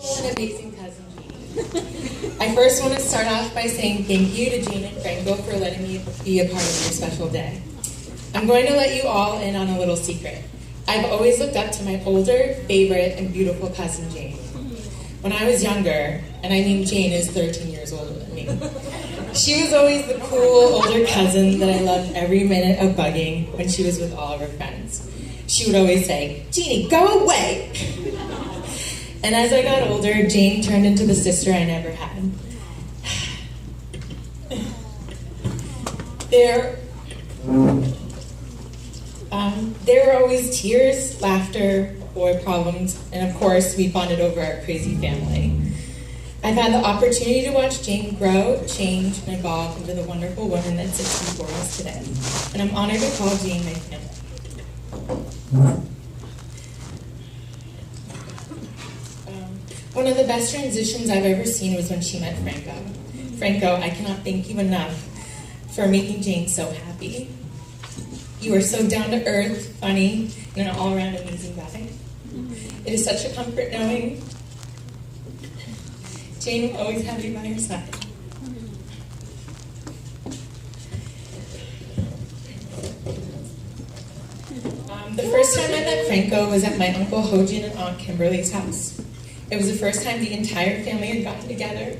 An amazing cousin, Jeannie. I first want to start off by saying thank you to Jane and Franco for letting me be a part of your special day. I'm going to let you all in on a little secret. I've always looked up to my older, favorite, and beautiful cousin, Jane. When I was younger, and I mean Jane is 13 years older than me, she was always the cool older cousin that I loved every minute of bugging when she was with all of her friends. She would always say, "Jeannie, go away!" And as I got older, Jane turned into the sister I never had. There were always tears, laughter, or problems, and of course, we bonded over our crazy family. I've had the opportunity to watch Jane grow, change, and evolve into the wonderful woman that sits before us today. And I'm honored to call Jane my family. One of the best transitions I've ever seen was when she met Franco. Franco, I cannot thank you enough for making Jane so happy. You are so down to earth, funny, and an all-around amazing guy. It is such a comfort knowing Jane will always have you by your side. The first time I met Franco was at my Uncle Hojin and Aunt Kimberly's house. It was the first time the entire family had gotten together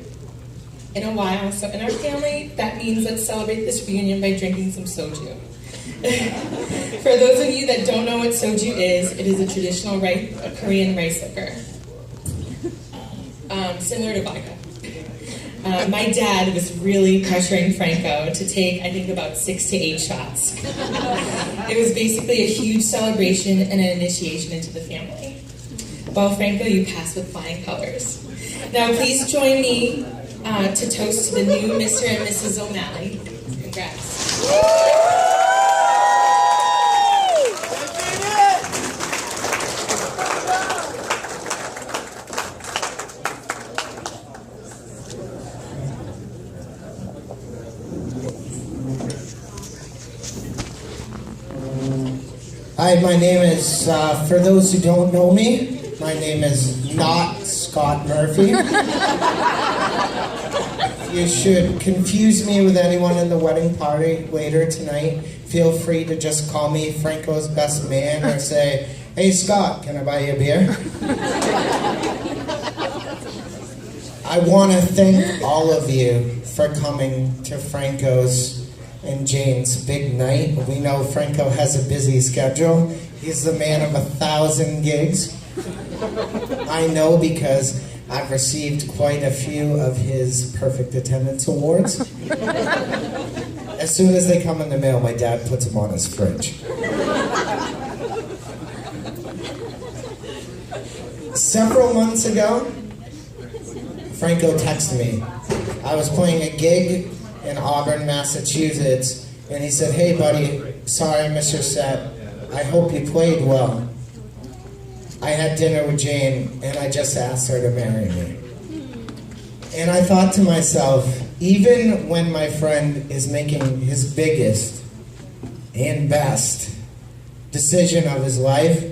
in a while. So in our family, that means let's celebrate this reunion by drinking some soju. For those of you that don't know what soju is, it is a traditional Korean rice liquor, similar to vodka. My dad was really pressuring Franco to take, I think, about 6 to 8 shots. It was basically a huge celebration and an initiation into the family. Well, Franco, you passed with flying colors. Now, please join me to toast to the new Mr. and Mrs. O'Malley. Congrats. Hi, my name is, for those who don't know me, my name is not Scott Murphy. You should confuse me with anyone in the wedding party later tonight. Feel free to just call me Franco's best man or say, "Hey Scott, can I buy you a beer?" I want to thank all of you for coming to Franco's and Jane's big night. We know Franco has a busy schedule. He's the man of 1,000 gigs. I know because I've received quite a few of his perfect attendance awards. As soon as they come in the mail, my dad puts them on his fridge. Several months ago, Franco texted me. I was playing a gig in Auburn, Massachusetts, and he said, "Hey buddy, sorry I missed your set. I hope you played well. I had dinner with Jane, and I just asked her to marry me." And I thought to myself, even when my friend is making his biggest and best decision of his life,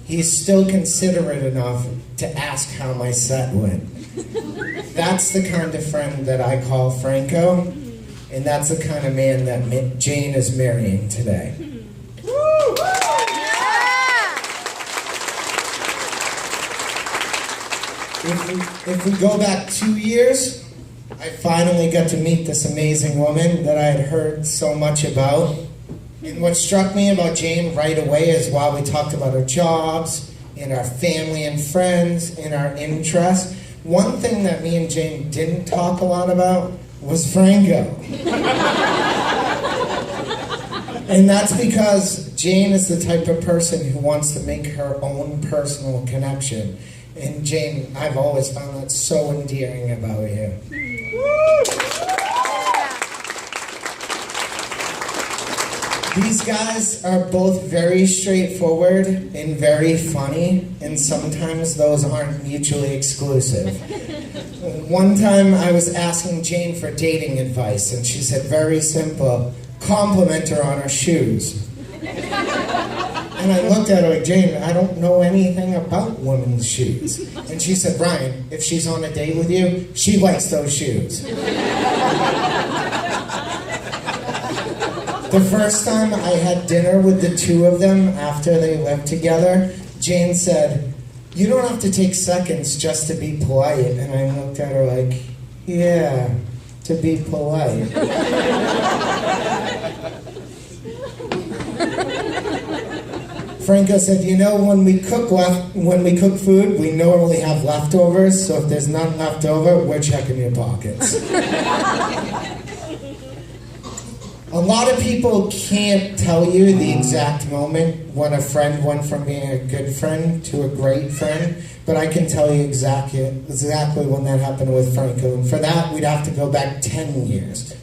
he's still considerate enough to ask how my set went. That's the kind of friend that I call Franco, and that's the kind of man that Jane is marrying today. If we go back 2 years, I finally got to meet this amazing woman that I had heard so much about. And what struck me about Jane right away is while we talked about our jobs, and our family and friends, and our interests, one thing that me and Jane didn't talk a lot about was Franco. And that's because Jane is the type of person who wants to make her own personal connection. And Jane, I've always found that so endearing about you. These guys are both very straightforward and very funny, and sometimes those aren't mutually exclusive. One time I was asking Jane for dating advice, and she said, very simple, compliment her on her shoes. And I looked at her like, Jane, I don't know anything about women's shoes. And she said, Brian, if she's on a date with you, she likes those shoes. The first time I had dinner with the two of them after they lived together, Jane said, you don't have to take seconds just to be polite. And I looked at her like, yeah, to be polite. Franco said, you know, when we cook food, we normally have leftovers, so if there's none left over, we're checking your pockets. A lot of people can't tell you the exact moment when a friend went from being a good friend to a great friend, but I can tell you exactly when that happened with Franco. And for that, we'd have to go back 10 years.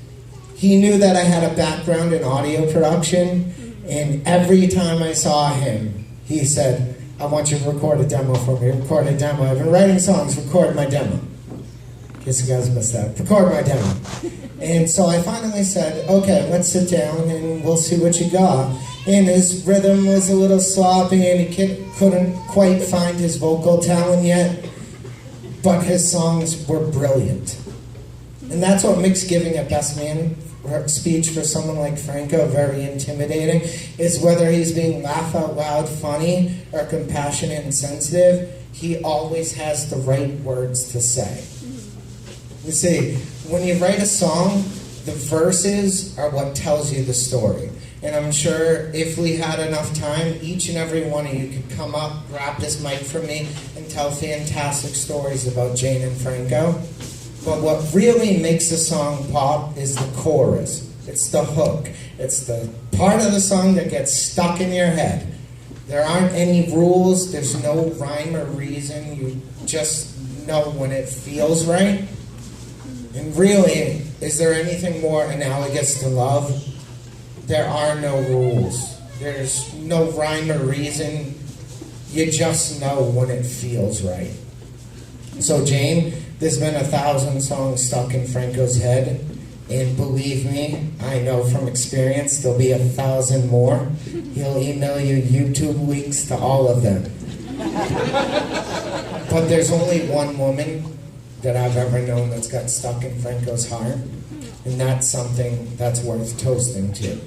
He knew that I had a background in audio production, and every time I saw him, he said, I want you to record a demo for me. Record a demo. I've been writing songs. Record my demo. In case you guys missed that. Record my demo. And so I finally said, okay, let's sit down and we'll see what you got. And his rhythm was a little sloppy and he couldn't quite find his vocal talent yet. But his songs were brilliant. And that's what makes giving a Best Man speech for someone like Franco very intimidating, is whether he's being laugh out loud funny or compassionate and sensitive, he always has the right words to say. You see, when you write a song, the verses are what tells you the story. And I'm sure if we had enough time, each and every one of you could come up, grab this mic from me, and tell fantastic stories about Jane and Franco. But what really makes a song pop is the chorus. It's the hook. It's the part of the song that gets stuck in your head. There aren't any rules. There's no rhyme or reason. You just know when it feels right. And really, is there anything more analogous to love? There are no rules. There's no rhyme or reason. You just know when it feels right. So Jane, there's been 1,000 songs stuck in Franco's head, and believe me, I know from experience there'll be 1,000 more. He'll email you YouTube links to all of them. But there's only one woman that I've ever known that's got stuck in Franco's heart, and that's something that's worth toasting to.